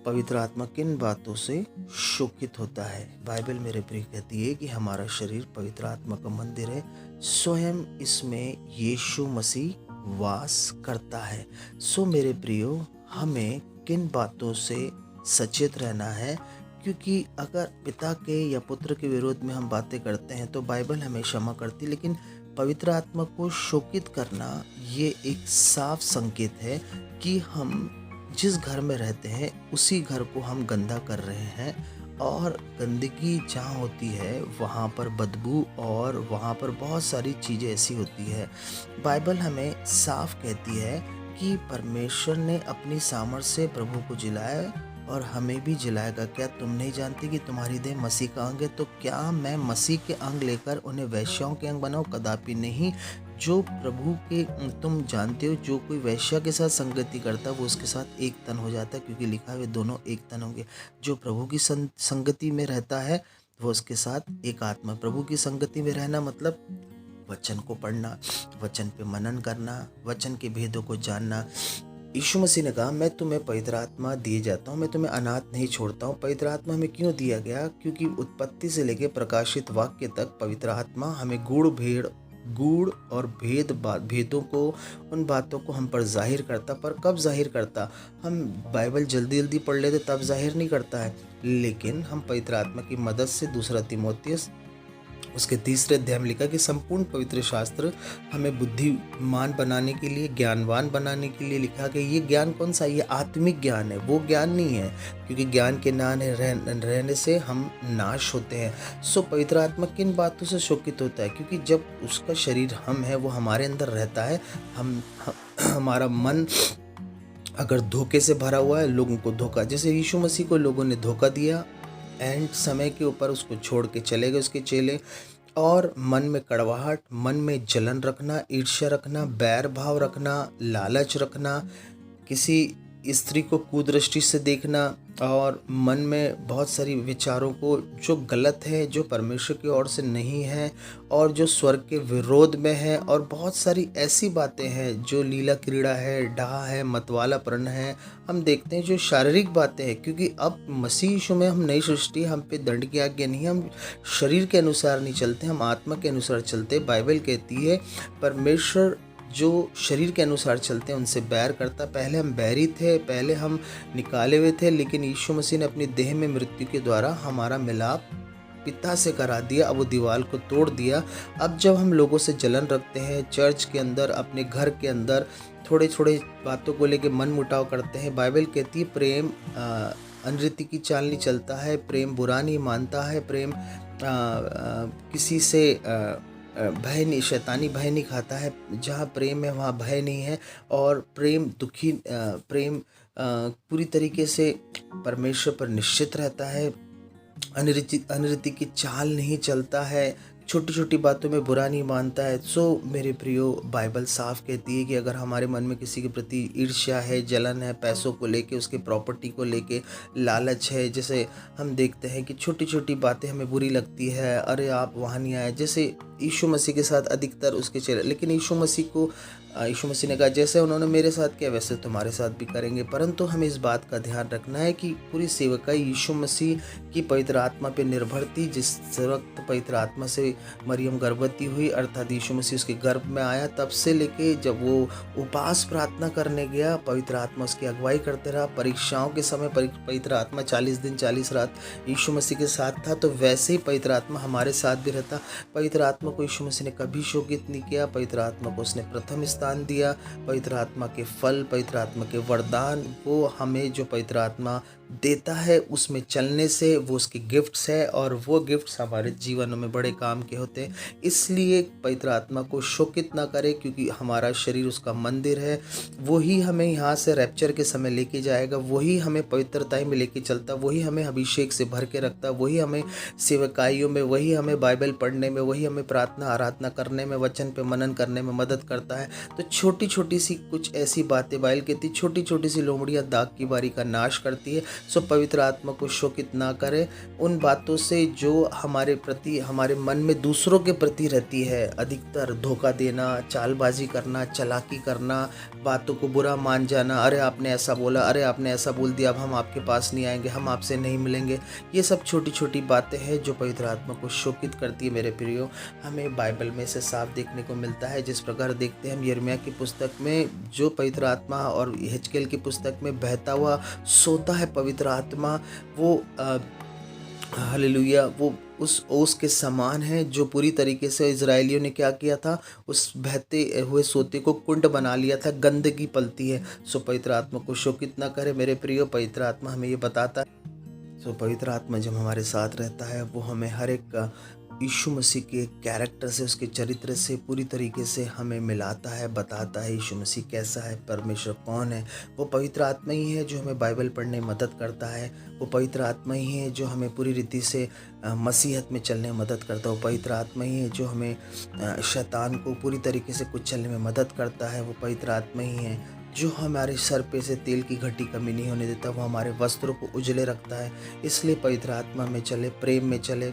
पवित्र आत्मा किन बातों से शोकित होता है? बाइबल मेरे प्रिय कहती है कि हमारा शरीर पवित्र आत्मा का मंदिर है, स्वयं इसमें यीशु मसीह वास करता है। सो मेरे प्रियो, हमें किन बातों से सचेत रहना है? क्योंकि अगर पिता के या पुत्र के विरोध में हम बातें करते हैं तो बाइबल हमें क्षमा करती, लेकिन पवित्र आत्मा को शोकित करना ये एक साफ संकेत है कि हम जिस घर में रहते हैं उसी घर को हम गंदा कर रहे हैं, और गंदगी जहाँ होती है वहाँ पर बदबू और वहाँ पर बहुत सारी चीज़ें ऐसी होती है। बाइबल हमें साफ कहती है कि परमेश्वर ने अपनी सामर्थ्य से प्रभु को जिलाया और हमें भी जिलाएगा। क्या तुम नहीं जानते कि तुम्हारी देह मसीह का अंग है? तो क्या मैं मसीह के अंग लेकर उन्हें वैश्याओं के अंग बनाऊं? कदापि नहीं। जो प्रभु के तुम जानते हो, जो कोई वैश्या के साथ संगति करता है वो उसके साथ एक तन हो जाता है, क्योंकि लिखा है वे दोनों एक तन होंगे। जो प्रभु की संगति में रहता है वो उसके साथ एक आत्मा। प्रभु की संगति में रहना मतलब वचन को पढ़ना, वचन पे मनन करना, वचन के भेदों को जानना। यीशु मसीह ने कहा, मैं तुम्हें पवित्र आत्मा दिए जाता हूँ, मैं तुम्हें अनाथ नहीं छोड़ता हूँ। पवित्र आत्मा हमें क्यों दिया गया? क्योंकि उत्पत्ति से लेकर प्रकाशित वाक्य तक पवित्र आत्मा हमें गूढ़ और भेदों को, उन बातों को हम पर जाहिर करता। पर कब जाहिर करता? हम बाइबल जल्दी जल्दी पढ़ लेते तब जाहिर नहीं करता है, लेकिन हम पवित्र आत्मा की मदद से, दूसरा तीमुथियुस उसके तीसरे अध्याय में लिखा कि संपूर्ण पवित्र शास्त्र हमें बुद्धिमान बनाने के लिए, ज्ञानवान बनाने के लिए लिखा कि ये ज्ञान कौन सा? ये आत्मिक ज्ञान है, वो ज्ञान नहीं है, क्योंकि ज्ञान के नाम रहने से हम नाश होते हैं। सो पवित्र आत्मा किन बातों से शोकित होता है? क्योंकि जब उसका शरीर हम है, वो हमारे अंदर रहता है, हमारा मन अगर धोखे से भरा हुआ है, लोगों को धोखा, जैसे यीशु मसीह को लोगों ने धोखा दिया, एंड समय के ऊपर उसको छोड़ के चले गए उसके चेले, और मन में कड़वाहट, मन में जलन रखना, ईर्ष्या रखना, बैर भाव रखना, लालच रखना, किसी स्त्री को कुदृष्टि से देखना, और मन में बहुत सारी विचारों को जो गलत है, जो परमेश्वर की ओर से नहीं है और जो स्वर्ग के विरोध में है, और बहुत सारी ऐसी बातें हैं जो लीला क्रीड़ा है, डाह है, मतवालापन है। हम देखते हैं जो शारीरिक बातें हैं, क्योंकि अब मसीह यीशु में हम नई सृष्टि, हम पे दंड की आज्ञा नहीं, हम शरीर के अनुसार नहीं चलते, हम आत्मा के अनुसार चलते। बाइबल कहती है परमेश्वर जो शरीर के अनुसार चलते हैं उनसे बैर करता। पहले हम बैरी थे, पहले हम निकाले हुए थे, लेकिन यीशु मसीह ने अपनी देह में मृत्यु के द्वारा हमारा मिलाप पिता से करा दिया। अब वो दीवार को तोड़ दिया। अब जब हम लोगों से जलन रखते हैं, चर्च के अंदर, अपने घर के अंदर थोड़े थोड़े बातों को लेकर मन मुटाव करते हैं, बाइबल कहती है प्रेम अनरीति की चाल नहीं चलता है, प्रेम बुरा नहीं मानता है, प्रेम किसी से भय नहीं, शैतानी भय नहीं खाता है। जहाँ प्रेम है वहाँ भय नहीं है, और प्रेम प्रेम पूरी तरीके से परमेश्वर पर निश्चित रहता है, अनरीति की चाल नहीं चलता है, छोटी छोटी बातों में बुरा नहीं मानता है। सो मेरे प्रियो, बाइबल साफ कहती है कि अगर हमारे मन में किसी के प्रति ईर्ष्या है, जलन है, पैसों को लेके, उसके प्रॉपर्टी को लेके लालच है, जैसे हम देखते हैं कि छोटी छोटी बातें हमें बुरी लगती है, अरे आप वहाँ नहीं आए, जैसे यीशु मसीह के साथ अधिकतर उसके चेहरे, लेकिन यीशु मसीह ने कहा जैसे उन्होंने मेरे साथ किया वैसे तुम्हारे साथ भी करेंगे। परंतु हमें इस बात का ध्यान रखना है कि पूरी सेवकाई यीशु मसीह की पवित्र आत्मा पे निर्भर थी। जिस वक्त पवित्र आत्मा से मरियम गर्भवती हुई, अर्थात यीशु मसीह उसके गर्भ में आया, तब से लेके जब वो उपवास प्रार्थना करने गया, पवित्र आत्मा उसकी अगुवाई करते रहा। परीक्षाओं के समय पवित्र आत्मा 40 दिन 40 रात यीशु मसीह के साथ था, तो वैसे ही पवित्र आत्मा हमारे साथ भी रहता। पवित्र आत्मा को यीशु मसीह ने कभी शोकित नहीं किया। पवित्र आत्मा को उसने प्रथम स्थान दिया। पवित्र आत्मा के फल, पवित्र आत्मा के वरदान, वो हमें जो पवित्र आत्मा देता है उसमें चलने से वो उसके गिफ्ट्स है, और वो गिफ्ट्स हमारे जीवन में बड़े काम के होते हैं। इसलिए पवित्र आत्मा को शोकित ना करें, क्योंकि हमारा शरीर उसका मंदिर है। वही हमें यहाँ से रैप्चर के समय लेके जाएगा, वही हमें पवित्रता में लेके चलता, वही हमें अभिषेक से भर के रखता, वही हमें सेवकाइयों में, वही हमें बाइबल पढ़ने में, वही हमें प्रार्थना आराधना करने में, वचन पे मनन करने में मदद करता है। तो छोटी छोटी सी कुछ ऐसी बातें बाइबल कहती, छोटी छोटी सी लोमड़ियाँ दाग की बारी का नाश करती है। सो पवित्र आत्मा को शोकित ना करें उन बातों से जो हमारे प्रति, हमारे मन में दूसरों के प्रति रहती है। अधिकतर धोखा देना, चालबाजी करना, चालाकी करना, बातों को बुरा मान जाना, अरे आपने ऐसा बोला, अरे आपने ऐसा बोल दिया, अब हम आपके पास नहीं आएंगे, हम आपसे नहीं मिलेंगे। ये सब छोटी छोटी बातें हैं जो पवित्र आत्मा को शोकित करती है मेरे प्रियो। हमें बाइबल में से साफ देखने को मिलता है। जिस प्रकार देखते हैं हम यिर्मयाह की पुस्तक में, जो पवित्र आत्मा और हिजकेल की पुस्तक में बहता हुआ सोता है पवित्र आत्मा, वो हालेलुया, वो उस ओस के समान है जो पूरी तरीके से इजरायलियों ने क्या किया था, उस बहते हुए सोते को कुंड बना लिया था, गंदगी पलती है। सो पवित्र आत्मा को शोकित ना करे मेरे प्रियो। पवित्र आत्मा हमें ये बताता है। सो पवित्र आत्मा जब हमारे साथ रहता है, वो हमें हर एक यीशु मसीह के कैरेक्टर से, उसके चरित्र से पूरी तरीके से हमें मिलाता है, बताता है यीशु मसीह कैसा है, परमेश्वर कौन है। वो पवित्र आत्मा ही है जो हमें बाइबल पढ़ने में मदद करता है। वो पवित्र आत्मा ही है जो हमें पूरी रीति से मसीहत में चलने में मदद करता है। वो पवित्र आत्मा ही है जो हमें शैतान को पूरी तरीके से कुचलने में मदद करता है। वो पवित्र आत्मा ही है जो हमारे सर पे से तेल की घटी कमी नहीं होने देता। वो हमारे वस्त्रों को उजले रखता है। इसलिए पवित्र आत्मा में चले, प्रेम में चले।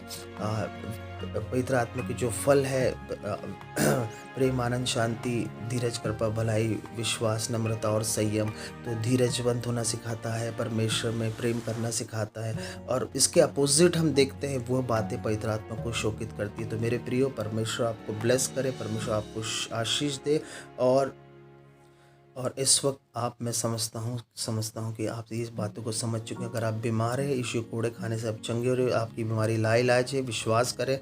पवित्र आत्मा के जो फल है, प्रेम, आनंद, शांति, धीरज, कृपा, भलाई, विश्वास, नम्रता और संयम। तो धीरजवंत होना सिखाता है, परमेश्वर में प्रेम करना सिखाता है। और इसके अपोजिट हम देखते हैं, वो बातें पवित्र आत्मा को शोकित करती है। तो मेरे प्रियो, परमेश्वर आपको ब्लेस करे, परमेश्वर आपको आशीष दे। और इस वक्त आप, मैं समझता हूँ कि आप इस बातों को समझ चुके हैं। अगर आप बीमार हैं, यीशु कोड़े खाने से आप चंगे हो रहे हो, आपकी बीमारी लाइलाज है, विश्वास करें।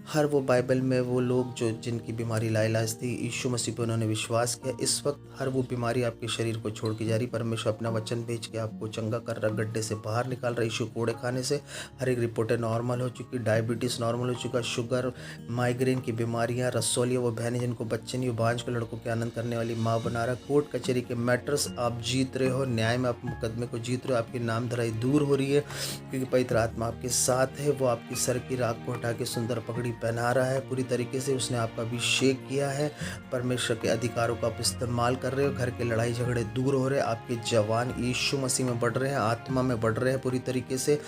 हर वो बाइबल में वो लोग जो जिनकी बीमारी लाइलाज थी, यीशु मसीह पे उन्होंने विश्वास किया। इस वक्त हर वो बीमारी आपके शरीर को छोड़ के जा रही। परमेश्वर अपना वचन भेज के आपको चंगा कर रहा, गड्ढे से बाहर निकाल रहा। यीशु कोड़े खाने से हर एक रिपोर्टें नॉर्मल हो चुकी, डायबिटीज़ नॉर्मल हो चुका, शुगर, माइग्रेन की बीमारियाँ, रसोलिया, वो बहनें जिनको बच्चे नहीं, बांझ को लड़कों के आनंद करने वाली माँ बना रहा। कोर्ट कचहरी के मैटर्स आप जीत रहे हो, न्याय में आप मुकदमे को जीत रहे हो, आपकी नाम धराई दूर हो रही है, क्योंकि पवित्र आत्मा आपके साथ है। वो आपकी सर की राख को हटा के सुंदर पगड़ी पहना रहा है। पूरी तरीके से उसने आपका अभिषेक किया है। परमेश्वर के अधिकारों का आप इस्तेमाल कर रहे हो। घर के लड़ाई झगड़े दूर हो रहे हैं। आपके जवान यीशु मसीह में बढ़ रहे हैं, आत्मा में बढ़ रहे हैं। पूरी तरीके से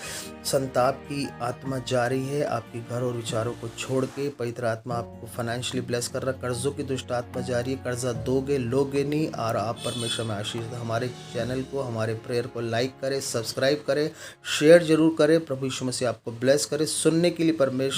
संताप की आत्मा जा रही है आपके घर और विचारों को छोड़ के। पवित्र आत्मा आपको फाइनेंशियली ब्लेस कर रहा है। कर्जों की दुष्ट आत्मा जा रही है, कर्जा दोगे, लोगे नहीं, और आप परमेश्वर में आशीष दो। हमारे चैनल को, हमारे प्रेयर को लाइक करें, सब्सक्राइब करें, शेयर जरूर करें। प्रभु यीशु मसीह आपको ब्लेस करे। सुनने के लिए परमेश्वर